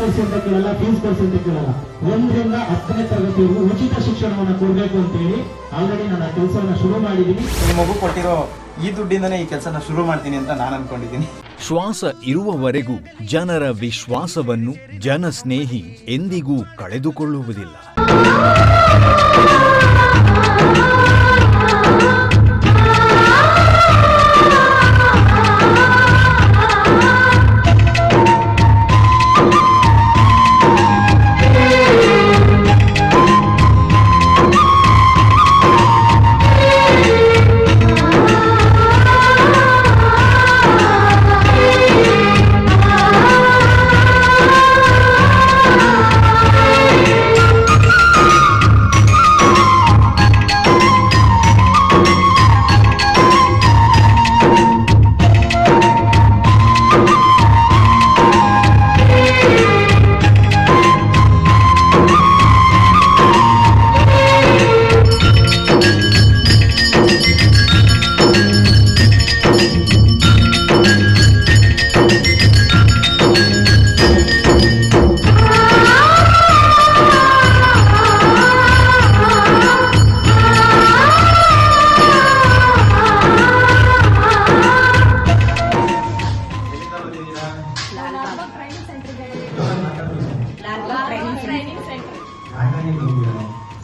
ಕೊಡಿಸಿ ಅಂತ ಕೇಳಲ್ಲ, ಫೀಸ್ ಕೊಡಿಸಿ ಅಂತ ಕೇಳಲ್ಲ. 1ರಿಂದ 10ನೇ ತರಗತಿವರೆಗೂ ಉಚಿತ ಶಿಕ್ಷಣವನ್ನು ಕೊಡಬೇಕು ಅಂತ ಹೇಳಿ ಆಲ್ರೆಡಿ ನಾನು ಆ ಕೆಲಸವನ್ನ ಶುರು ಮಾಡಿದ್ದೀನಿ. ಈ ಮಗು ಕೊಟ್ಟಿರೋ ಈ ದುಡ್ಡಿಂದನೇ ಈ ಕೆಲಸನ ಶುರು ಮಾಡ್ತೀನಿ ಅಂತ ನಾನು ಅನ್ಕೊಂಡಿದ್ದೀನಿ. ಶ್ವಾಸ ಇರುವವರೆಗೂ ಜನರ ವಿಶ್ವಾಸವನ್ನು ಜನಸ್ನೇಹಿ ಎಂದಿಗೂ ಕಳೆದುಕೊಳ್ಳುವುದಿಲ್ಲ.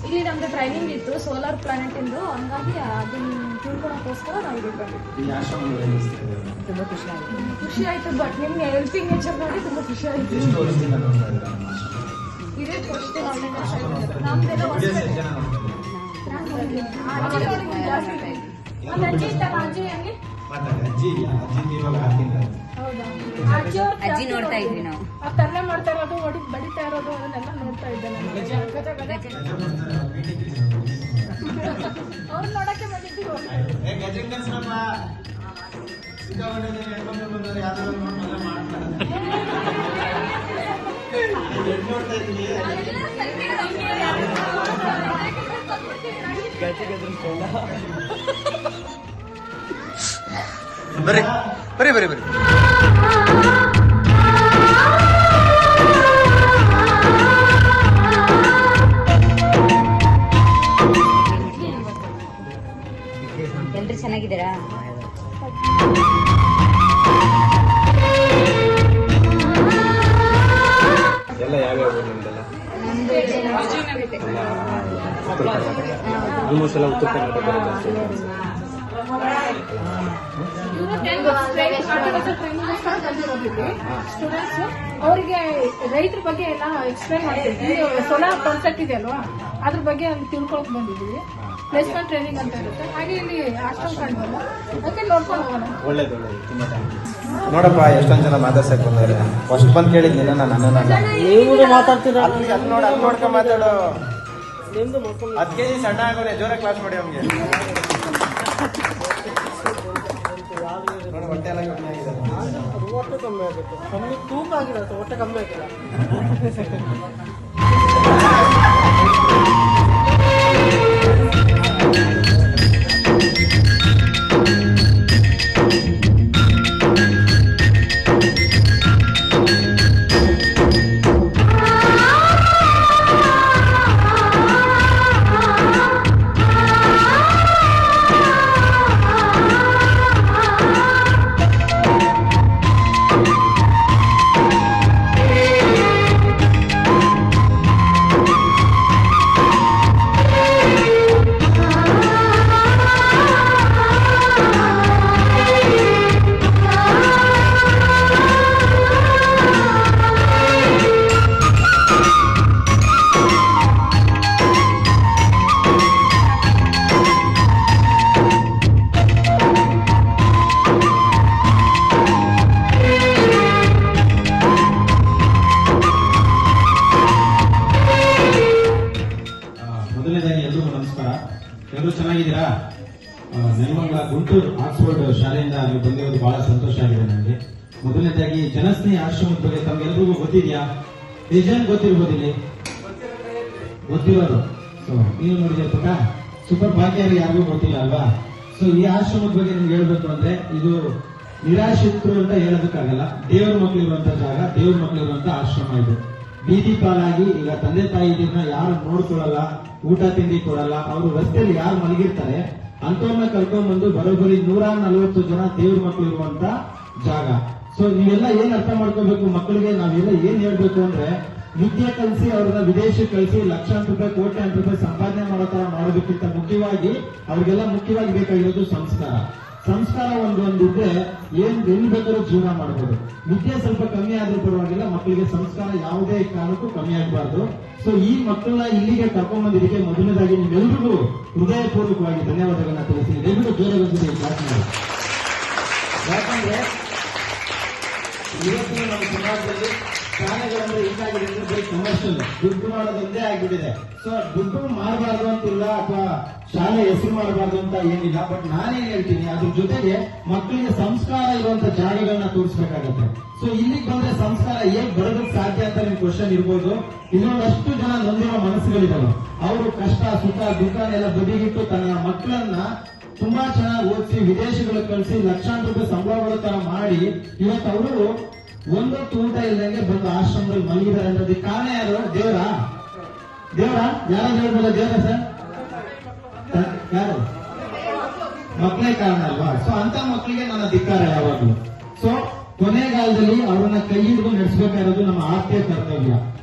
ಇಲ್ಲಿ ನಮ್ದು ಟ್ರೈನಿಂಗ್ ಇತ್ತು ಸೋಲಾರ್ ಪ್ಲಾನೆಟ್ ಇಂದು, ಹಂಗಾಗಿ ಅದನ್ನ ತಿಳ್ಕೊಳ್ಳೋಕ್ಕೋಸ್ಕರ ನಾವು ಇಲ್ಲಿ ಬಂದಿದ್ವಿ. ತುಂಬಾ ಖುಷಿ ಆಯ್ತು. ಬಟ್ ನಿಮ್ಗೆ ಹೆಲ್ಪಿಂಗ್ ನೇಚರ್ ನೋಡಿ ತುಂಬಾ ಖುಷಿ ಆಯ್ತು. ಇದೇ ಫಸ್ಟ್ ನಮ್ದೆಲ್ಲ ಅಜ್ಜಿ ನೋಡ್ತಾ ಇದ್ವಿ ನಾವು. ತರಲೆ ಮಾಡ್ತಾ ಇರೋದು, ಬಡಿತಾ ಇರೋದು ಅದನ್ನೆಲ್ಲ ನೋಡ್ತಾ ಇದ್ದೆ ನಾನು. ಅವ್ರು ನೋಡಕ್ಕೆ ಬಂದಿದ್ದೀವಿ. ಬರ್ರಿ ಬರ್ರಿ ಬರ್ರಿ ಬರ್ರಿ. ಎಲ್ರು ಚೆನ್ನಾಗಿದ್ದೀರಾ? ಎಲ್ಲ ಯಾವ್ಯಾವ ನಿಮ್ದೆಲ್ಲ? ಆಲ್ಮೋಸ್ಟ್ ಎಲ್ಲ ಉತ್ತರ ಕರ್ನಾಟಕ ಸ್ಟೂಡೆಂಟ್ಸ್ ಅವರಿಗೆ ರೈತರ ಬಗ್ಗೆ ಎಲ್ಲ ಎಕ್ಸ್ಪ್ಲೈನ್ ಮಾಡ್ತಿದ್ವಿ. ಸೋಲಾರ್ ಕಾನ್ಸೆಪ್ಟ್ ಇದೆ ಅಲ್ವಾ, ಅದ್ರ ಬಗ್ಗೆ ಅಲ್ಲಿ ತಿಳ್ಕೊಳಕ್ ಬಂದಿದ್ವಿ. ಪ್ಲೇಸ್ಮೆಂಟ್ ಟ್ರೈನಿಂಗ್ ಅಂತ ಇರುತ್ತೆ, ಹಾಗೆ ಇಲ್ಲಿ ಹಾಸ್ಟೆಲ್ ಕಂಡು ಅದಕ್ಕೆ ನೋಡ್ಕೊಂಡು ಹೋಗೋಣ. ಒಳ್ಳೇದು ಒಳ್ಳೇದು, ತುಂಬಾ ನೋಡಪ್ಪ ಎಷ್ಟೊಂದು ಜನ ಮಾತಾಡ್ಸಕ್ ಬಂದವ್ರೆ. ಫಸ್ಟ್ ಬಂದು ಕೇಳಿದ್ನಿಲ್ಲ ನಾನು ಮಾತಾಡ್ತೀನಿ. ಅಲ್ಲಿ ನೋಡ್ಕೊಂಡ್ ಮಾತಾಡು. 10 kg ಸಣ್ಣ ಆಗೋರೆ, ಜೋರ ಕ್ಲಾಸ್ ಮಾಡಿ ಅವ್ನಿಗೆ. ಹೊಟ್ಟೆ ಎಲ್ಲ ಕಮ್ಮಿ ಆಗಿದೆ. ಹೊಟ್ಟೆ ಕಮ್ಮಿ ಆಗುತ್ತೆ, ಕಮ್ಮಿ ತೂಕ ಆಗಿರುತ್ತೆ, ಹೊಟ್ಟೆ ಕಮ್ಮಿ ಆಗಿಲ್ಲ. ಎಲ್ಲರೂ ಚೆನ್ನಾಗಿದ್ದೀರಾ? ನೆಲಮಂಗಲ ಗುಂಟೂರು ಆಕ್ಸ್ಫರ್ಡ್ ಶಾಲೆಯಿಂದ ನೀವು ಬಂದಿರೋದು ಬಹಳ ಸಂತೋಷ ಆಗಿದೆ ನನಗೆ. ಮೊದಲನೇದಾಗಿ ಜನಸ್ನೇಹಿ ಆಶ್ರಮದ ಬಗ್ಗೆ ತಮ್ಗೆಲ್ರಿಗೂ ಗೊತ್ತಿದೆಯಾ? ನಿಜಾನ್ ಗೊತ್ತಿರ್ಬೋದಿಲ್ಲಿ ಗೊತ್ತಿರೋರು. ಸೊ ನೀವು ನೋಡಿದ್ರೆ ಪುಟ್ಟ ಸೂಪರ್ ಭಾಗ್ಯ ಯಾರಿಗೂ ಗೊತ್ತಿಲ್ಲ ಅಲ್ವಾ? ಸೊ ಈ ಆಶ್ರಮದ ಬಗ್ಗೆ ನಿಮ್ಗೆ ಹೇಳ್ಬೇಕು ಅಂದ್ರೆ ಇದು ನಿರಾಶ್ರಿತರು ಅಂತ ಹೇಳೋದಕ್ಕಾಗಲ್ಲ. ದೇವ್ರ ಮಕ್ಳು ಇರುವಂತ ಜಾಗ, ದೇವ್ರ ಮಕ್ಳು ಇರುವಂತ ಆಶ್ರಮ ಇದು. ಬೀದಿ ಪಾಲಾಗಿ ಈಗ ತಂದೆ ತಾಯಿ ಇದನ್ನ ಯಾರು ನೋಡ್ಕೊಳ್ಳಲ್ಲ, ಊಟ ತಿಂಡಿ ಕೊಡಲ್ಲ, ಅವರು ರಸ್ತೆಯಲ್ಲಿ ಯಾರು ಮಲಗಿರ್ತಾರೆ ಅಂತವ್ರನ್ನ ಕರ್ಕೊಂಡ್ಬಂದು ಬರೋಬ್ಬರಿ 140 ಜನ ದೇವ್ರ ಮಕ್ಳು ಇರುವಂತ ಜಾಗ. ಸೊ ನೀವೆಲ್ಲ ಏನ್ ಅರ್ಥ ಮಾಡ್ಕೋಬೇಕು, ಮಕ್ಕಳಿಗೆ ನಾವೆಲ್ಲ ಏನ್ ಹೇಳ್ಬೇಕು ಅಂದ್ರೆ, ವಿದ್ಯೆ ಕಲಿಸಿ ಅವ್ರನ್ನ ವಿದೇಶಕ್ಕೆ ಕಳಿಸಿ ಲಕ್ಷಾಂತರ ರೂಪಾಯಿ ಕೋಟ್ಯಾಂತರ ರೂಪಾಯಿ ಸಂಪಾದನೆ ಮಾಡೋ ತರ ಮಾಡೋದಕ್ಕಿಂತ ಮುಖ್ಯವಾಗಿ ಅವ್ರಿಗೆಲ್ಲ ಮುಖ್ಯವಾಗಿ ಬೇಕಾಗಿರೋದು ಸಂಸ್ಕಾರ. ಸಂಸ್ಕಾರ ಒಂದಿದ್ರೆ ಎಲ್ಲಿ ಬೇಕಾದ್ರೂ ಜೀವನ ಮಾಡಬಹುದು. ವಿದ್ಯೆ ಸ್ವಲ್ಪ ಕಮ್ಮಿ ಆದ್ರೂ ಪರವಾಗಿಲ್ಲ, ಮಕ್ಕಳಿಗೆ ಸಂಸ್ಕಾರ ಯಾವುದೇ ಕಾರಣಕ್ಕೂ ಕಮ್ಮಿ ಆಗಬಾರ್ದು. ಸೊ ಈ ಮಕ್ಕಳನ್ನ ಇಲ್ಲಿಗೆ ಕರ್ಕೊಂಡ್ ಬಂದಿದ್ದಕ್ಕೆ ಮೊದಲನೇದಾಗಿ ನಿಮ್ಮೆಲ್ರಿಗೂ ಹೃದಯಪೂರ್ವಕವಾಗಿ ಧನ್ಯವಾದಗಳನ್ನ ತಿಳಿಸ್ತೀನಿ. ದಯವಿಟ್ಟು ಜೋರಾಗಿ ಬಂದಿದೆ ಕ್ಲಾಸ್ ಮಾಡಿ. ಯಾಕಂದ್ರೆ ಇವತ್ತಿನ ನಮ್ಮ ಸಮಾಜದಲ್ಲಿ ಶಾಲೆಗಳಂದ್ರೆ ಹೀಗಾಗಿದೆ ಅಂದ್ರೆ ಬರೀ ಕಮರ್ಷಿಯಲ್ ದುಡ್ಡು ಮಾಡೋದೊಂದೇ ಆಗಿಬಿಟ್ಟಿದೆ. ಸೊ ದುಡ್ಡು ಮಾಡಬಾರ್ದು ಅಂತಿಲ್ಲ ಅಥವಾ ಶಾಲೆ ಹೆಸರು ಮಾಡಬಾರ್ದು ಅಂತ ಏನಿಲ್ಲ. ಬಟ್ ನಾನೇನ್ ಹೇಳ್ತೀನಿ, ಅದ್ರ ಜೊತೆಗೆ ಮಕ್ಕಳಿಗೆ ಸಂಸ್ಕಾರ ಇರುವಂತ ಜಾಗಗಳನ್ನ ತೋರಿಸ್ಬೇಕಾಗತ್ತೆ. ಸೊ ಇಲ್ಲಿಗೆ ಬಂದ್ರೆ ಸಂಸ್ಕಾರ ಹೇಗ್ ಬರೋದಕ್ಕೆ ಸಾಧ್ಯ ಅಂತ ನಿಮ್ ಕ್ವಶನ್ ಇರ್ಬೋದು. ಇನ್ನೊಂದಷ್ಟು ಜನ ನೊಂದಿರೋ ಮನಸ್ಸುಗಳಿದಾವೆ. ಅವರು ಕಷ್ಟ ಸುಖ ದುಃಖನೆಲ್ಲ ಬದಿಗಿಟ್ಟು ತನ್ನ ಮಕ್ಕಳನ್ನ ತುಂಬಾ ಚೆನ್ನಾಗಿ ಓದಿಸಿ ವಿದೇಶಗಳಿಗೆ ಕಳಿಸಿ ಲಕ್ಷಾಂತರ ರೂಪಾಯಿ ಸಂಬಳ ಬರೋ ತರ ಮಾಡಿ ಇವತ್ತು ಅವರು ಒಂದೊತ್ತು ಊಟ ಇಲ್ದಂಗೆ ಬಂದು ಆಶ್ರಮದಲ್ಲಿ ಮಲಗಿದ್ದಾರೆ ಅನ್ನೋದಕ್ಕೆ ಕಾರಣ ಯಾರು? ದೇವರ ಯಾರು ಹೇಳ್ಬೋದ? ದೇವರ ಸರ್ ಯಾರು? ಮಕ್ಕಳೇ ಕಾರಣ ಅಲ್ವಾ? ಸೊ ಅಂತ ಮಕ್ಕಳಿಗೆ ನನ್ನ ಧಿಕ್ಕಾರ ಯಾವಾಗ್ಲೂ. ಸೊ ಕೊನೆಗಾಲದಲ್ಲಿ ಅವ್ರನ್ನ ಕೈ ಹಿಡಿದು ನಡೆಸಬೇಕಾಗಿರೋದು ನಮ್ಮ ಆದ್ಯ ಕರ್ತವ್ಯ.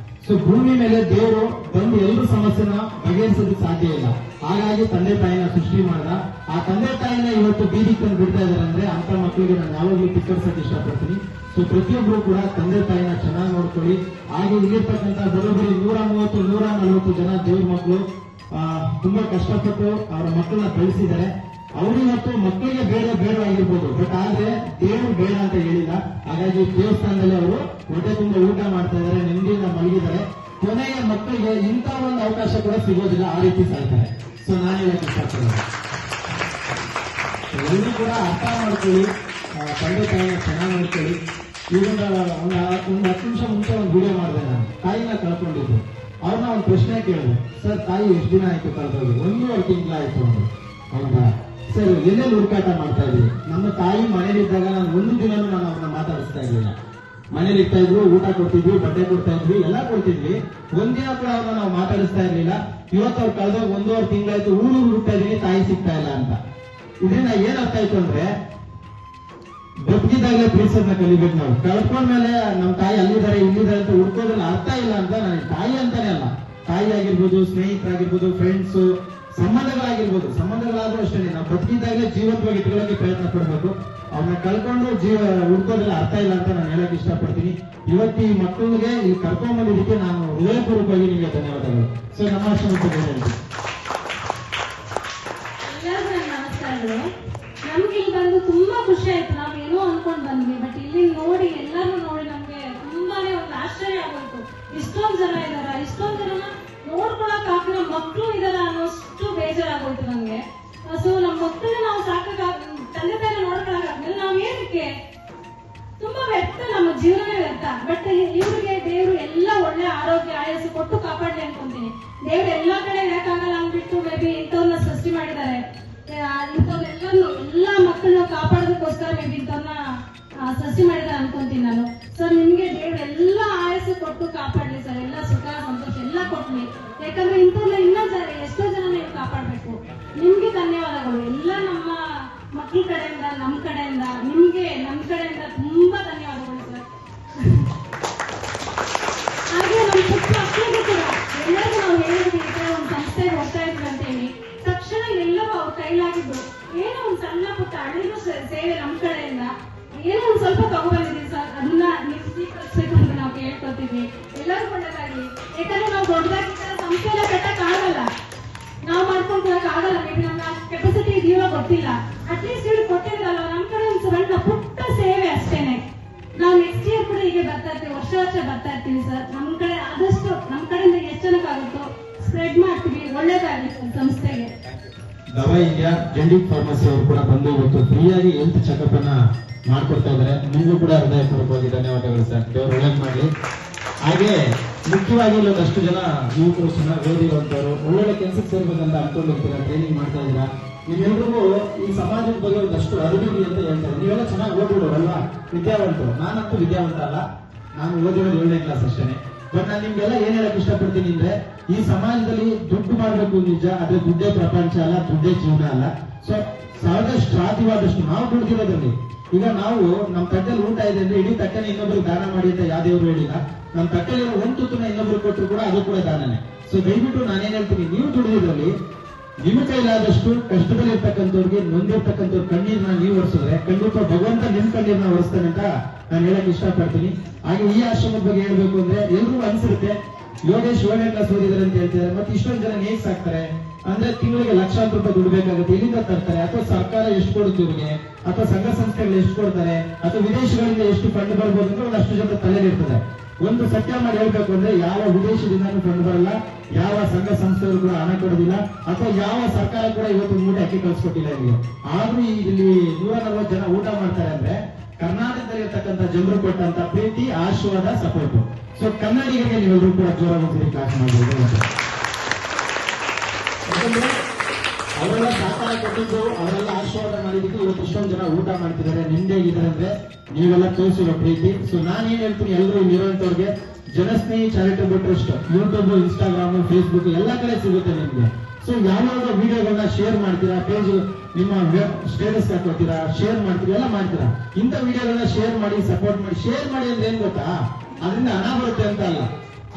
ಸೊ ಭೂಮಿ ಮೇಲೆ ದೇವರು ಬಂದು ಎಲ್ಲರ ಸಮಸ್ಯೆನ ಬಗೆಹರಿಸೋದಕ್ಕೆ ಸಾಧ್ಯ ಇಲ್ಲ. ಹಾಗಾಗಿ ತಂದೆ ತಾಯಿನ ಸೃಷ್ಟಿ ಮಾಡ್ದ. ಆ ತಂದೆ ತಾಯಿನ ಇವತ್ತು ಬೀದಿ ತಂದು ಬಿಡ್ತಾ ಇದಾರೆ ಅಂದ್ರೆ ಅಂತ ಮಕ್ಕಳಿಗೆ ನಾನು ಯಾವಾಗಲೂ ಧಿಕ್ಕರಿಸಕ್ಕೆ ಇಷ್ಟಪಡ್ತೀನಿ. ಸೊ ಪ್ರತಿಯೊಬ್ಬರು ಕೂಡ ತಂದೆ ತಾಯಿನ ಚೆನ್ನಾಗಿ ನೋಡ್ಕೊಳ್ಳಿ. ಹಾಗೆ ಇಲ್ಲಿರ್ತಕ್ಕಂಥ ಬರೋಬ್ಬರಿ 130-140 ಜನ ದೇವ್ರ ಮಕ್ಕಳು ತುಂಬಾ ಕಷ್ಟಪಟ್ಟು ಅವರ ಮಕ್ಕಳನ್ನ ಬೆಳೆಸಿದ್ದಾರೆ. ಅವರಿವತ್ತು ಮಕ್ಕಳಿಗೆ ಬೇಡವಾಗಿರ್ಬೋದು, ಬಟ್ ಆದ್ರೆ ದೇವರು ಬೇಡ ಅಂತ ಹೇಳಿಲ್ಲ. ಹಾಗಾಗಿ ದೇವಸ್ಥಾನದಲ್ಲಿ ಅವರು ಹೊಟ್ಟೆ ತುಂಬಾ ಊಟ ಮಾಡ್ತಾ ಇದ್ದಾರೆ, ನೆಮ್ಮದಿಯಿಂದ ಮಲಗಿದ್ದಾರೆ. ಕೊನೆಗೆ ಮಕ್ಕಳಿಗೆ ಇಂಥ ಒಂದು ಅವಕಾಶ ಕೂಡ ಸಿಗೋದಿಲ್ಲ, ಆ ರೀತಿ ಸಾಯ್ತಾರೆ. ಸೊ ನಾನು ಹೇಳಕ್ ಇಷ್ಟಪಡ್ತೀನಿ, ಎಲ್ಲರೂ ಕೂಡ ಅರ್ಥ ಮಾಡ್ಕೊಳ್ಳಿ, ತಂದೆ ತಾಯಿನ ಚೆನ್ನಾಗಿ ನೋಡ್ಕೊಳ್ಳಿ. ಈಗ ಒಂದು 10 ನಿಮಿಷ ಮುಂಚೆ ಒಂದು ವಿಡಿಯೋ ಮಾಡಿದೆ ನಾನು. ತಾಯಿನ ಕಳ್ಕೊಂಡಿದ್ದು, ಅವ್ರನ್ನ ಒಂದು ಪ್ರಶ್ನೆ ಕೇಳಿದೆ, ಸರ್ ತಾಯಿ ಎಷ್ಟು ದಿನ ಆಯ್ತು ಕಳ್ದೋಗಿ? 1.5 ತಿಂಗಳಾಯ್ತು ಅಂದ್ರು. ಹೌದಾ ಸರ್, ಎಲ್ಲೆಲ್ಲಿ ಹುಡುಕಾಟ ಮಾಡ್ತಾ ಇದ್ವಿ? ನಮ್ಮ ತಾಯಿ ಮನೇಲಿದ್ದಾಗ ನಾನು ಒಂದು ದಿನನೂ ನಾನು ಅವ್ರನ್ನ ಮಾತಾಡಿಸ್ತಾ ಇರ್ಲಿಲ್ಲ. ಮನೇಲಿ ಇರ್ತಾ ಇದ್ರು, ಊಟ ಕೊಡ್ತಿದ್ವಿ, ಬಟ್ಟೆ ಕೊಡ್ತಾ ಇದ್ವಿ, ಎಲ್ಲ ಕೊಡ್ತಿದ್ವಿ. ಒಂದಿನ ಕೂಡ ಅವ್ರನ್ನ ನಾವು ಮಾತಾಡಿಸ್ತಾ ಇರ್ಲಿಲ್ಲ. ಇವತ್ತು ಅವ್ರು ಕಳೆದೋಗಿ 1.5 ತಿಂಗಳಾಯ್ತು, ಊರು ಹುಡುಕ್ತಾ ಇದೀನಿ, ತಾಯಿ ಸಿಗ್ತಾ ಇಲ್ಲ ಅಂತ. ಇದರಿಂದ ಏನ್ ಅರ್ಥ ಆಯ್ತು ಅಂದ್ರೆ, ಬದುಕಿದಾಗಲೇ ಪ್ರೀತಿಸೋದನ್ನ ಕಲಿಬೇಕು ನಾವು. ಕಳ್ಕೊಂಡ್ಮೇಲೆ ನಮ್ಮ ತಾಯಿ ಅಲ್ಲಿದ್ದಾರೆ ಇಲ್ಲಿದ್ದಾರೆ ಅಂತ ಹುಡ್ಕೋದ್ರಲ್ಲಿ ಅರ್ಥ ಇಲ್ಲ ಅಂತ. ನನಗೆ ತಾಯಿ ಅಂತಾನೆ ಅಲ್ಲ, ತಾಯಿ ಆಗಿರ್ಬೋದು, ಸ್ನೇಹಿತರಾಗಿರ್ಬೋದು, ಫ್ರೆಂಡ್ಸ್, ಸಂಬಂಧಗಳಾಗಿರ್ಬೋದು, ಸಂಬಂಧಗಳಾದ್ರೂ ಅಷ್ಟೇ ನಾವು ಬದುಕಿದ್ದಾಗಲೇ ಜೀವಂತವಾಗಿ ಇಟ್ಕೊಳ್ಳೋಕೆ ಪ್ರಯತ್ನ ಪಡಬೇಕು. ಅವ್ರನ್ನ ಕಳ್ಕೊಂಡು ಹುಡ್ಕೋದ್ರಲ್ಲಿ ಅರ್ಥ ಇಲ್ಲ ಅಂತ ನಾನು ಹೇಳಕ್ ಇಷ್ಟಪಡ್ತೀನಿ. ಇವತ್ತು ಈ ಮಕ್ಕಳಿಗೆ ಇಲ್ಲಿ ಕರ್ಕೊಂಡ್ಬಂದಿದ್ದಕ್ಕೆ ನಾನು ಹೃದಯಪೂರ್ವಕವಾಗಿ ನಿಮಗೆ ಧನ್ಯವಾದಗಳು. ಸೊ ನಮ್ಮ ಆಶ್ರಮಕ್ಕೆ ಎಲ್ಲರಿಗೂ ನಮಸ್ಕಾರಗಳು. ನಮ್ಗೆ ಇಲ್ಲಿ ಬಂದು ತುಂಬಾ ಖುಷಿ ಆಯ್ತು. ನಾವ್ ಏನೋ ಅನ್ಕೊಂಡ್ ಬಂದ್ವಿ, ಬಟ್ ಇಲ್ಲಿ ನೋಡಿ ಎಲ್ಲರೂ ನೋಡಿ ನಮ್ಗೆ ತುಂಬಾನೇ ಒಂದು ಆಶ್ಚರ್ಯ ಆಗೋಯ್ತು. ಇಷ್ಟೊಂದು ಜನ ಇದಾರ, ಇಷ್ಟೊಂದು ಜನ ನೋಡ್ಕೊಳಕ್ ಆಗ್ತಿರೋ ಮಕ್ಕಳು ಇದಾರ ಅನ್ನೋಷ್ಟು ಬೇಜಾರಾಗೋಯ್ತು ನಮ್ಗೆ. ಸೊ ನಮ್ಮ ಮಕ್ಕಳನ್ನ ನಾವು ತಂದೆ ತಾಯಿನ ನೋಡ್ಕೊಳಕಾದ್ಮೇಲೆ ನಾವ್ ಏನಕ್ಕೆ ತುಂಬಾ ವ್ಯರ್ಥ, ನಮ್ಮ ಜೀವನವೇ ವ್ಯರ್ಥ. ಬಟ್ ಇವ್ರಿಗೆ ದೇವ್ರು ಎಲ್ಲ ಒಳ್ಳೆ ಆರೋಗ್ಯ ಆಯಸ್ಸು ಕೊಟ್ಟು ಕಾಪಾಡ್ಲಿ ಅನ್ಕೊಂತೀನಿ. ದೇವ್ರು ಎಲ್ಲಾ ಕಡೆ ಯಾಕಾಗಲ್ಲ ಅಂದ್ಬಿಟ್ಟು ಮೇ ಬಿ ಇಂಥವ್ರನ್ನ ಸೃಷ್ಟಿ ಮಾಡಿದ್ದಾರೆ. ಇಂಥವ್ರೆಲ್ಲರೂ ಎಲ್ಲಾ ಮಕ್ಕಳನ್ನ ಕಾಪಾಡೋದಕ್ಕೋಸ್ಕರ ಮೇ ಬಿ ಇಂಥವ್ರನ್ನ ಸೃಷ್ಟಿ ಮಾಡಿದ್ದಾರೆ ಅನ್ಕೊಂತೀನಿ ನಾನು. ಸರ್ ನಿಮ್ಗೆ ದೇವ್ರು ಎಲ್ಲ ಆಯಸ್ಸು ಕೊಟ್ಟು ಕಾಪಾಡ್ಲಿ ಸರ್, ಎಲ್ಲ ಸುಖ ಸಂತೋಷ ಎಲ್ಲ ಕೊಡ್ಲಿ. ಯಾಕಂದ್ರೆ ಇಂಥವ್ರನ್ನ ಎಷ್ಟೋ ಜನ ನೀವು ಕಾಪಾಡ್ಬೇಕು. ನಿಮ್ಗೆ ಧನ್ಯವಾದಗಳು. ಎಲ್ಲ ನಮ್ಮ ಮಕ್ಕಳ ಕಡೆಯಿಂದ, ನಮ್ಮ ಕಡೆಯಿಂದ, ನಿಮ್ಗೆ ನಮ್ಮ ಕಡೆಯಿಂದ ತುಂಬಾ ಧನ್ಯವಾದಗಳು ಸರ್. ಹಾಗೆ ನಮ್ಮ ಪುಟ್ಟ ಮಕ್ಕಳಿಗೂ ಕೂಡ ಎಲ್ಲರಿಗೂ ನಾವು ಹೇಳಿದ್ವಿ, ಒಂದು ಸಂಸ್ಥೆಗೆ ಹೋಗ್ತಾ ಇದ್ವಿ ಅಂತ ಹೇಳಿ ತಕ್ಷಣ ಎಲ್ಲರೂ ಅವ್ರ ಕೈಲಾಗಿದ್ದು ಏನೋ ಒಂದು ಸಣ್ಣ ಪುಟ್ಟ ಅಳಿಲು ಸೇವೆ ನಮ್ಮ ಕಡೆಯಿಂದ ಏನೋ ಒಂದು ಸ್ವಲ್ಪ ತಗೊಬಂದಿದ್ದೀವಿ ಸರ್. ಅದನ್ನ ನೀವು ಸ್ವೀಕರಿಸಬೇಕು ಅಂತ ನಾವು ಕೇಳ್ಕೊತೀವಿ. ಎಲ್ಲರೂ ಒಳ್ಳೆದಾಗ್ಲಿ. ಯಾಕಂದ್ರೆ ನಾವು ದೊಡ್ಡದಾಗಿ ಸಂಸ್ಥೆ ಎಲ್ಲ ಕಟ್ಟಕ್ ಆಗಲ್ಲ, ನಾವು ಮಾಡ್ಕೊಂಡ್ಕೊಳಕ್ ಆಗಲ್ಲ. ಮೇ ಬಿ ನಮ್ಗೆ ಕೆಪಾಸಿಟಿ ಇದೆಯೋ ಗೊತ್ತಿಲ್ಲ. ಅಟ್ಲೀಸ್ಟ್ ಇವ್ರು ಕೊಟ್ಟಿರಲ್ಲ ನಮ್ಮ ಕಡೆ ಒಂದು ಸಣ್ಣ ಪುಟ್ಟ ಸೇವೆ ಅಷ್ಟೇನೆ. ನಾವು ನೆಕ್ಸ್ಟ್ ಇಯರ್ ಕೂಡ ಹೀಗೆ ಬರ್ತಾ ಇರ್ತೀವಿ, ವರ್ಷ ಬರ್ತಾ ಇರ್ತೀವಿ ಸರ್. ನಮ್ಮ ಕಡೆ ಆದಷ್ಟು ನಮ್ಮ ಕಡೆಯಿಂದ ಎಷ್ಟು ಜನಕ್ಕಾಗುತ್ತೋ ಸ್ಪ್ರೆಡ್ ಮಾಡ್ತೀವಿ. ಒಳ್ಳೇದಾಗಲಿ ಸರ್ ಸಂಸ್ಥೆಗೆ. ದವಾ ಇಂಡಿಯಾ ಜೆಂಡಿಕ್ ಫಾರ್ಮಸಿ ಅವರು ಕೂಡ ಬಂದು ಇವತ್ತು ಫ್ರೀಯಾಗಿ ಹೆಲ್ತ್ ಚೆಕಪ್ ಅನ್ನ ಮಾಡ್ಕೊಡ್ತಾ ಇದ್ದಾರೆ. ನಿಮಗೂ ಕೂಡ ಹೃದಯಪೂರ್ವಕವಾಗಿ ಧನ್ಯವಾದಗಳು ಸರ್. ದೇವರು ಒಳ್ಳೇದು ಮಾಡಲಿ. ಹಾಗೆ ಮುಖ್ಯವಾಗಿ ಇಲ್ಲೊಂದಷ್ಟು ಜನ ಯುವಕರು ಚೆನ್ನಾಗಿ ಓದಿರುವಂತವ್ರು ಒಳ್ಳೊಳ್ಳೆ ಕೆಲಸಕ್ಕೆ ಸೇರ್ಬೇಕಂತ ಅನ್ಕೊಂಡಿರ್ತೀರ, ಟ್ರೈನಿಂಗ್ ಮಾಡ್ತಾ ಇದ್ದೀರಾ. ನೀವೆಲ್ರಿಗೂ ಈ ಸಮಾಜದ ಬಗ್ಗೆ ಒಂದಷ್ಟು ಅರಿವಿದೆ ಅಂತ ಹೇಳ್ತಾರೆ. ನೀವೆಲ್ಲ ಚೆನ್ನಾಗಿ ಓದಿರೋರಲ್ವಾ, ವಿದ್ಯಾವಂತರು. ನಾನಂತೂ ವಿದ್ಯಾವಂತ ಅಲ್ಲ, ನಾನು ಓದಿರೋದು 7ನೇ ಕ್ಲಾಸ್ ಅಷ್ಟೇನೆ. ಬಟ್ ನಾನು ನಿಮ್ಗೆಲ್ಲ ಏನ್ ಹೇಳಕ್ ಇಷ್ಟಪಡ್ತೀನಿ ಅಂದ್ರೆ, ಈ ಸಮಾಜದಲ್ಲಿ ದುಡ್ಡು ಮಾಡ್ಬೇಕು ನಿಜ, ಆದ್ರೆ ದುಡ್ಡೇ ಪ್ರಪಂಚ ಅಲ್ಲ, ದುಡ್ಡೇ ಜೀವನ ಅಲ್ಲ. ಸೊ ಸಾಕಷ್ಟು ಸಾಧ್ಯವಾದಷ್ಟು ನಾವು ದುಡ್ದಿರೋದ್ರಲ್ಲಿ, ಈಗ ನಾವು ನಮ್ಮ ತಟ್ಟೆಯಲ್ಲಿ ಊಟ ಇದೆ ಅಂದ್ರೆ ಇಡೀ ತಟ್ಟೆನ ಇನ್ನೊಬ್ರಿಗೆ ದಾನ ಮಾಡಿ ಅಂತ ಯಾವ್ದೇವ್ರು ಹೇಳಿಲ್ಲ. ನಮ್ಮ ತಟ್ಟೆಯಲ್ಲಿ ಒಂದು ತುತ್ತನ್ನ ಇನ್ನೊಬ್ರು ಕೊಟ್ಟರು ಕೂಡ ಅದು ಕೂಡ ದಾನನೇ. ಸೊ ದಯವಿಟ್ಟು ನಾನೇನ್ ಹೇಳ್ತೀನಿ, ನೀವು ದುಡಿಯೋದ್ರಲ್ಲಿ ನಿಮ್ಮ ಕೈಲಾದಷ್ಟು ಕಷ್ಟದಲ್ಲಿರ್ತಕ್ಕಂಥವ್ರಿಗೆ, ನೊಂದಿರ್ತಕ್ಕಂಥವ್ರ ಕಣ್ಣೀರ್ನ ನೀವು ಒರೆಸಿದ್ರೆ ಖಂಡಿತ ಭಗವಂತ ನಿಮ್ ಕಣ್ಣೀರ್ನ ಒರೆಸ್ತಾನೆ ಅಂತ ನಾನು ಹೇಳಕ್ ಇಷ್ಟಪಡ್ತೀನಿ. ಹಾಗೆ ಈ ಆಶ್ರಮದ ಬಗ್ಗೆ ಹೇಳ್ಬೇಕು ಅಂದ್ರೆ ಎಲ್ರಿಗೂ ಅನ್ಸಿರುತ್ತೆ, ಯೋಗೇಶ್ 7ನೇ ಕ್ಲಾಸ್ ಓದಿದಾರೆ ಅಂತ ಹೇಳ್ತಿದ್ದಾರೆ, ಮತ್ತೆ ಇಷ್ಟೊಂದು ಜನ ಹೇಗ್ ಸಾಕ್ತಾರೆ ಅಂದ್ರೆ ತಿಂಗಳಿಗೆ ಲಕ್ಷಾಂತರ ರೂಪಾಯಿ ದುಡ್ಡು ಬೇಕಾಗುತ್ತೆ, ಎಲ್ಲಿಂದ ತರ್ತಾರೆ? ಅಥವಾ ಸರ್ಕಾರ ಎಷ್ಟು ಕೊಡುತ್ತೆ ಇವ್ರಿಗೆ, ಅಥವಾ ಸಂಘ ಸಂಸ್ಥೆಗಳು ಎಷ್ಟು ಕೊಡ್ತಾರೆ, ಅಥವಾ ವಿದೇಶಗಳಿಂದ ಎಷ್ಟು ಫಂಡ್ ಬರ್ಬೋದು ಅಂದ್ರೆ ಒಂದಷ್ಟು ಜನ ತಲೆಯಲ್ಲಿರ್ತದೆ. ಒಂದು ಸತ್ಯ ಮಾಡಿ ಹೇಳ್ಬೇಕು ಅಂದ್ರೆ, ಯಾವ ವಿದೇಶದಿಂದನೂ ಫಂಡ್ ಬರಲ್ಲ, ಯಾವ ಸಂಘ ಸಂಸ್ಥೆಗಳು ಕೂಡ ಹಣ ಕೊಡೋದಿಲ್ಲ, ಅಥವಾ ಯಾವ ಸರ್ಕಾರ ಕೂಡ ಇವತ್ತು ಮೂಟೆ ಅಕ್ಕಿ ಕಳ್ಸಿಕೊಟ್ಟಿಲ್ಲ ಇಲ್ಲಿಗೆ. ಆದ್ರೂ ಇಲ್ಲಿ 140 ಜನ ಊಟ ಮಾಡ್ತಾರೆ ಅಂದ್ರೆ ಕರ್ನಾಟಕದಲ್ಲಿ ಇರ್ತಕ್ಕಂಥ ಜನರು ಕೊಟ್ಟಂತ ಪ್ರೀತಿ, ಆಶೀರ್ವಾದ, ಸಪೋರ್ಟ್. ಸೊ ಕನ್ನಡಿಗರಿಗೆ ನೀವೆಲ್ಲರೂ ಕೂಡ ಜೋರಾಗಿ ಕ್ಲಾಸ್ ಮಾಡಬಹುದು. ಯಾಕಂದ್ರೆ ಅವರೆಲ್ಲ ಸಹಕಾರ ಕೊಟ್ಟಿದ್ದು, ಅವರೆಲ್ಲ ಆಶೀರ್ವಾದ ಮಾಡಿದ್ದಕ್ಕೆ ಇವತ್ತು ಇಷ್ಟೊಂದು ಜನ ಊಟ ಮಾಡ್ತಿದ್ದಾರೆ, ನಿಮ್ದೇಗಿದ್ದಾರೆ ಅಂದ್ರೆ ನೀವೆಲ್ಲ ತೋರಿಸಿರೋ ಪ್ರೀತಿ. ಸೊ ನಾನೇನ್ ಹೇಳ್ತೀನಿ, ಎಲ್ಲರೂ ಇಲ್ಲಿರುವಂತವ್ರಿಗೆ Janasnehi charitable trust YouTube, Instagram, Facebook ಎಲ್ಲ ಕಡೆ ಸಿಗುತ್ತೆ ನಿಮ್ಗೆ. ಸೊ ಯಾವಾಗ ವಿಡಿಯೋಗಳನ್ನ ಶೇರ್ ಮಾಡ್ತೀರಾ, ಪೇಜ್ ನಿಮ್ಮ ಸ್ಟೇಟಸ್ ಹಾಕೋತೀರಾ, ಶೇರ್ ಮಾಡ್ತೀರಾ, ಎಲ್ಲ ಮಾಡ್ತೀರಾ. ಇಂಥ ವಿಡಿಯೋಗಳನ್ನ ಶೇರ್ ಮಾಡಿ, ಸಪೋರ್ಟ್ ಮಾಡಿ. ಶೇರ್ ಮಾಡಿ ಅಂದ್ರೆ ಏನ್ ಗೊತ್ತಾ, ಅದರಿಂದ ಹಣ ಬರುತ್ತೆ ಅಂತ ಅಲ್ಲ,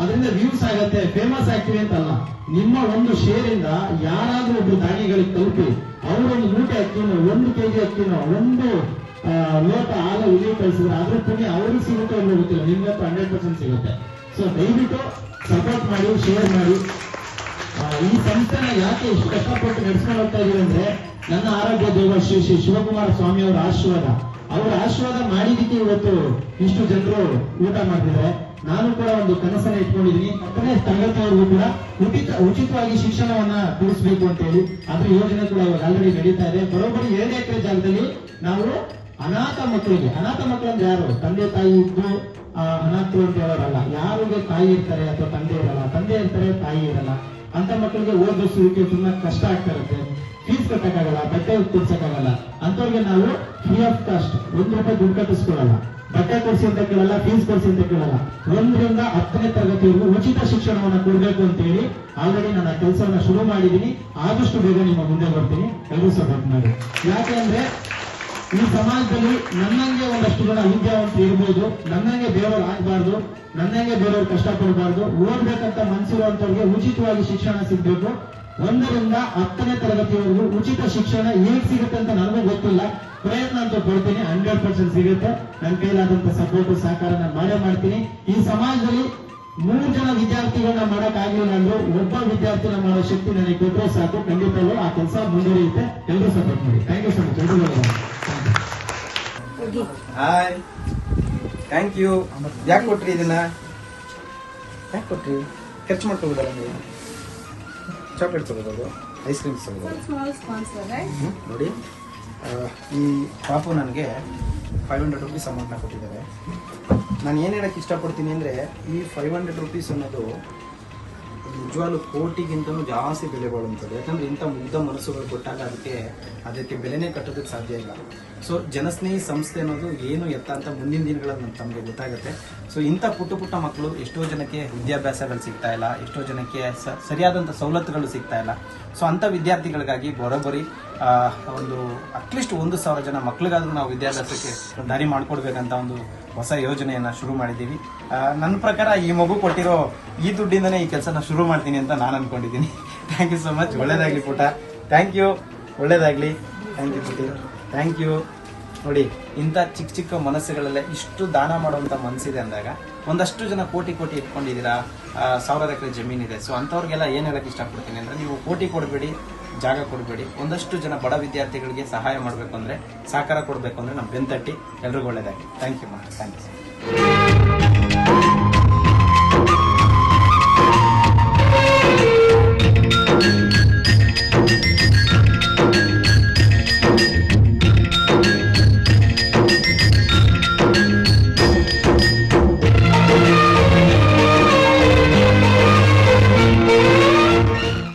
ಅದರಿಂದ ವ್ಯೂಸ್ ಆಗತ್ತೆ, ಫೇಮಸ್ ಆಗ್ತೀವಿ ಅಂತ ಅಲ್ಲ. ನಿಮ್ಮ ಒಂದು ಶೇರ್ ಇಂದ ಯಾರಾದ್ರೂ ಒಬ್ರು ದಾನಿಗಳಿಗೆ ತಲುಪಿ, ಅವರೊಂದು ಮೂಟೆ ಅಕ್ಕಿನೋ, 1 kg ಅಕ್ಕಿನೋ, 1 ಲೋಟ ಹಾಲು ಇಲ್ಲಿ ಕಳಿಸಿದ್ರೆ ಅದ್ರ ಪುಣ್ಯ ಅವ್ರಿಗೆ ಸಿಗುತ್ತೆ, ಅವ್ರಿಗೆ ಗೊತ್ತಿಲ್ಲ, ನಿಮ್ಗಂತೂ 100% ಸಿಗುತ್ತೆ. ಸೊ ದಯವಿಟ್ಟು ಸಪೋರ್ಟ್ ಮಾಡಿ, ಶೇರ್ ಮಾಡಿ. ಈ ಸಂಸ್ಥೆನ ಯಾಕೆ ಇಷ್ಟು ಕಷ್ಟಪಟ್ಟು ನಡೆಸ್ಕೊಂಡು ಹೋಗ್ತಾ ಇದೀವಿ ಅಂದ್ರೆ, ನನ್ನ ಆರೋಗ್ಯ ದೇವ ಶ್ರೀ ಶ್ರೀ ಶಿವಕುಮಾರ ಸ್ವಾಮಿ ಅವರ ಆಶೀರ್ವಾದ. ಅವರ ಆಶೀರ್ವಾದ ಮಾಡಿದಕ್ಕೆ ಇವತ್ತು ಇಷ್ಟು ಜನರು ಊಟ ಮಾಡ್ತಿದ್ದಾರೆ. ನಾನು ಕೂಡ ಒಂದು ಕನಸನ್ನ ಇಟ್ಕೊಂಡಿದ್ದೀನಿ, 10ನೇ ತರಗತಿಯವರೆಗೂ ಕೂಡ ಉಚಿತವಾಗಿ ಶಿಕ್ಷಣವನ್ನ ಕೊಡಿಸ್ಬೇಕು ಅಂತ ಹೇಳಿ. ಅದ್ರ ಯೋಜನೆ ಕೂಡ ಇವಾಗ ಆಲ್ರೆಡಿ ನಡೀತಾ ಇದೆ. ಬರೋಬ್ಬರಿ 2 ಎಕರೆ ಜಾಗದಲ್ಲಿ ನಾವು ಅನಾಥ ಮಕ್ಕಳಿಗೆ, ಅನಾಥ ಮಕ್ಕಳು ಅಂದ್ರೆ ಯಾರು, ತಂದೆ ತಾಯಿ ಇದ್ದು ಅನಾಥರು ಅಂತ ಹೇಳೋರಲ್ಲ, ಯಾರಿಗೆ ತಾಯಿ ಇರ್ತಾರೆ ಅಥವಾ ತಂದೆ ಇರಲ್ಲ, ತಂದೆ ಇರ್ತಾರೆ ತಾಯಿ ಇರಲ್ಲ, ಅಂತ ಮಕ್ಕಳಿಗೆ ಓದಿಸುವಿಕೆ ತುಂಬಾ ಕಷ್ಟ ಆಗ್ತಾ ಇರುತ್ತೆ, ಫೀಸ್ ಕಟ್ಟಕ್ಕಾಗಲ್ಲ, ಬಟ್ಟೆ ಕೊಡ್ಸಕ್ಕಾಗಲ್ಲ. ಅಂತವ್ರಿಗೆ ನಾವು ಫ್ರೀ ಆಫ್ ಕಾಸ್ಟ್ 1 ರೂಪಾಯಿ ದುಡ್ಡು ಕಟ್ಟಿಸ್ಕೊಳ್ಳಲ್ಲ, ಬಟ್ಟೆ ಕೊಡಿಸಿ ಅಂತ ಕೇಳಲ್ಲ, ಫೀಸ್ ಕೊಡಿಸಿ ಅಂತ ಕೇಳಲ್ಲ. 1 ರಿಂದ 10ನೇ ತರಗತಿವರೆಗೂ ಉಚಿತ ಶಿಕ್ಷಣವನ್ನ ಕೊಡ್ಬೇಕು ಅಂತ ಹೇಳಿ ಆಲ್ರೆಡಿ ನನ್ನ ಕೆಲಸವನ್ನ ಶುರು ಮಾಡಿದೀನಿ. ಆದಷ್ಟು ಬೇಗ ನಿಮ್ಮ ಮುಂದೆ ಬರ್ತೀನಿ, ಎಲ್ಲರೂ ಸಪೋರ್ಟ್ ಮಾಡಿ. ಯಾಕೆ ಅಂದ್ರೆ ಈ ಸಮಾಜದಲ್ಲಿ ನನ್ನಂಗೆ ಒಂದಷ್ಟು ಜನ ವಿದ್ಯಾವಂತರು ಇರ್ಬೋದು, ನನ್ನಂಗೆ ಬೇರೆಯವ್ರು ಆಗ್ಬಾರ್ದು, ನನ್ನಂಗೆ ಬೇರೆಯವ್ರು ಕಷ್ಟಪಡಬಾರ್ದು. ಓದ್ಬೇಕಂತ ಮನಸ್ಸಿರುವಂತವ್ರಿಗೆ ಉಚಿತವಾಗಿ ಶಿಕ್ಷಣ ಸಿಗ್ಬೇಕು. 1 ರಿಂದ 10ನೇ ತರಗತಿವರೆಗೂ ಉಚಿತ ಶಿಕ್ಷಣ ಹೇಗ್ ಸಿಗುತ್ತೆ ಅಂತ ನನಗೂ ಗೊತ್ತಿಲ್ಲ, ಪ್ರಯತ್ನ ಅಂತ ಕೊಡ್ತೀನಿ, 100% ಸಿಗುತ್ತೆ. ನನ್ನ ಕೈಲಾದಂತ ಸಪೋರ್ಟ್, ಸಹಕಾರ ನಾನು ಮಾಡೇ ಮಾಡ್ತೀನಿ. ಈ ಸಮಾಜದಲ್ಲಿ 3 ಜನ ವಿದ್ಯಾರ್ಥಿಗಳನ್ನ ಮಾಡಕ್ ಆಗ್ಲಿಲ್ಲ ಅಂದ್ರು ಒಬ್ಬ ವಿದ್ಯಾರ್ಥಿನ ಮಾಡೋ ಶಕ್ತಿ ನನಗೆ ಕೊಟ್ಟರೆ ಸಾಕು, ಖಂಡಿತವೂ ಆ ಕೆಲಸ ಮುಂದುವರಿಯುತ್ತೆ. ಎಲ್ಲರೂ ಸಪೋರ್ಟ್ ಮಾಡಿ. Thank you so much. Hi, thank you. ಯಾಕೆ ಕೊಟ್ರಿ ಇದನ್ನ? ಯಾಕೆ ಕೊಟ್ರಿ? ಖರ್ಚು ಮಾಡ್ಕೊಬೋದಲ್ಲ ನೀವು? ಚಾಕ್ಲೇಟ್ ತಗೋಬೋದು, ಐಸ್ ಕ್ರೀಮ್ಸ್ ತಗೋಬೋದು. ನೋಡಿ, ಈ ಪಾಪು ನನಗೆ 500 ರುಪೀಸ್ ಅಮೌಂಟ್ನ ಕೊಟ್ಟಿದ್ದಾರೆ. ನಾನು ಏನು ಹೇಳಕ್ಕೆ ಇಷ್ಟಪಡ್ತೀನಿ ಅಂದರೆ, ಈ 500 ರುಪೀಸ್ ಅನ್ನೋದು ನಿಜವಾಗ್ಲೂ ಕೋಟಿಗಿಂತಲೂ ಜಾಸ್ತಿ ಬೆಲೆ ಬಾಳುವಂಥದ್ದು. ಯಾಕಂದರೆ ಇಂಥ ಮುಗ್ಧ ಮನಸ್ಸುಗಳು ಕೊಟ್ಟಾಗ ಅದಕ್ಕೆ ಬೆಲೆನೇ ಕಟ್ಟೋದಕ್ಕೆ ಸಾಧ್ಯ ಇಲ್ಲ. ಸೊ ಜನಸ್ನೇಹಿ ಸಂಸ್ಥೆ ಅನ್ನೋದು ಏನು ಎತ್ತ ಅಂತ ಮುಂದಿನ ದಿನಗಳಲ್ಲಿ ತಮಗೆ ಗೊತ್ತಾಗುತ್ತೆ. ಸೊ ಇಂಥ ಪುಟ್ಟ ಮಕ್ಕಳು ಎಷ್ಟೋ ಜನಕ್ಕೆ ವಿದ್ಯಾಭ್ಯಾಸಗಳು ಸಿಗ್ತಾ ಇಲ್ಲ, ಎಷ್ಟೋ ಜನಕ್ಕೆ ಸರಿಯಾದಂಥ ಸವಲತ್ತುಗಳು ಸಿಗ್ತಾ ಇಲ್ಲ. ಸೊ ಅಂಥ ವಿದ್ಯಾರ್ಥಿಗಳಿಗಾಗಿ ಬರೋಬ್ಬರಿ ಒಂದು ಅಟ್ಲೀಸ್ಟ್ 1,000 ಜನ ಮಕ್ಕಳಿಗಾದ್ರೂ ನಾವು ವಿದ್ಯಾಭ್ಯಾಸಕ್ಕೆ ದಾರಿ ಮಾಡಿಕೊಡ್ಬೇಕಂತ ಒಂದು ಹೊಸ ಯೋಜನೆಯನ್ನು ಶುರು ಮಾಡಿದ್ದೀವಿ. ನನ್ನ ಪ್ರಕಾರ ಈ ಮಗು ಕೊಟ್ಟಿರೋ ಈ ದುಡ್ಡಿಂದನೇ ಈ ಕೆಲಸನ ಶುರು ಮಾಡ್ತೀನಿ ಅಂತ ನಾನು ಅಂದ್ಕೊಂಡಿದ್ದೀನಿ. Thank you so much. ಒಳ್ಳೇದಾಗಲಿ ಪುಟ. Thank you. ಒಳ್ಳೇದಾಗಲಿ. ಥ್ಯಾಂಕ್ ಯು ಪುಟಿ. Thank you. ನೋಡಿ, ಇಂಥ ಚಿಕ್ಕ ಮನಸ್ಸುಗಳಲ್ಲೇ ಇಷ್ಟು ದಾನ ಮಾಡುವಂಥ ಮನಸ್ಸಿದೆ ಅಂದಾಗ ಒಂದಷ್ಟು ಜನ ಕೋಟಿ ಇಟ್ಕೊಂಡಿದ್ದೀರಾ, 1000 ಎಕರೆ ಜಮೀನಿದೆ. ಸೊ ಅಂಥವ್ರಿಗೆಲ್ಲ ಏನು ಹೇಳಕ್ಕೆ ಇಷ್ಟಪಡ್ತೀನಿ ಅಂದರೆ, ನೀವು ಕೋಟಿ ಕೊಡಬೇಡಿ, ಜಾಗ ಕೊಡಬೇಡಿ. ಒಂದಷ್ಟು ಜನ ಬಡ ವಿದ್ಯಾರ್ಥಿಗಳಿಗೆ ಸಹಾಯ ಮಾಡಬೇಕು ಅಂದರೆ, ಸಹಕಾರ ಕೊಡಬೇಕು ಅಂದರೆ ನಮ್ಮ ಬೆಂತಟ್ಟಿ ಎಲ್ರಿಗೂ ಒಳ್ಳೇದಾಗಿ. ಥ್ಯಾಂಕ್ ಯು ಮಾ. Thank you.